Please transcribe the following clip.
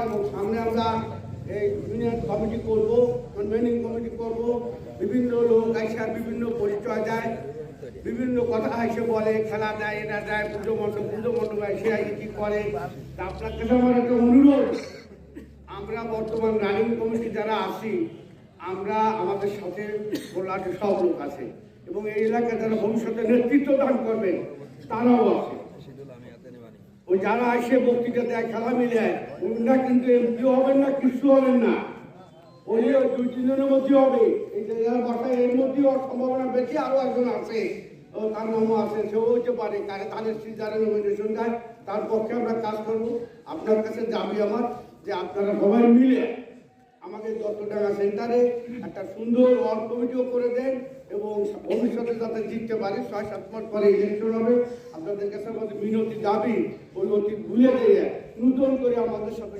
এবং সামনে আমরা এই ইউনিয়ন কমিটি করব, কনভেনিং কমিটি করব। বিভিন্ন লোক আইসা বিভিন্ন পরিচয় দেয়, বিভিন্ন কথা এসে বলে, খেলা দেয়, এটা দেয়, পুজো মণ্ডপ এসে কি করে। তা আপনার কাছে আমার একটা অনুরোধ, আমরা বর্তমান রানিং কমিটি যারা আছি, আমরা আমাদের সাথে গোলাটে সব লোক আছে এবং এই এলাকায় যারা ভবিষ্যতে নেতৃত্ব দান করবে তারাও আছে। ওই যারা এসে বক্তৃতা দেয়, খেলা মিলে, ওনারা কিন্তু এমপিও হবেন না, কিছু হবেন না, ওই 2-3 জনের মধ্যে হবে। এই যে যারা বাসায় এর মধ্যে হওয়ার সম্ভাবনা বেশি, আরো একজন আছে, তার নামও আছে, সেও হইতে পারে। তাদের স্ত্রী যারা নমিনেশন দেয় তার পক্ষে আমরা কাজ করবো। আপনার কাছে দাবি আমার যে আপনারা সবাই মিলে আমাদের দত্তডাঙ্গা সেন্টারে একটা সুন্দর ওয়ার্ড কমিটিও করে দেন এবং ভবিষ্যতে যাতে জিততে পারি। 6-7 মাস পরে ইলেকশন হবে। আপনাদের কাছে আমাদের মিনতি দাবি, ওই অতীত ভুলে দিয়ে নতুন করে আমাদের সাথে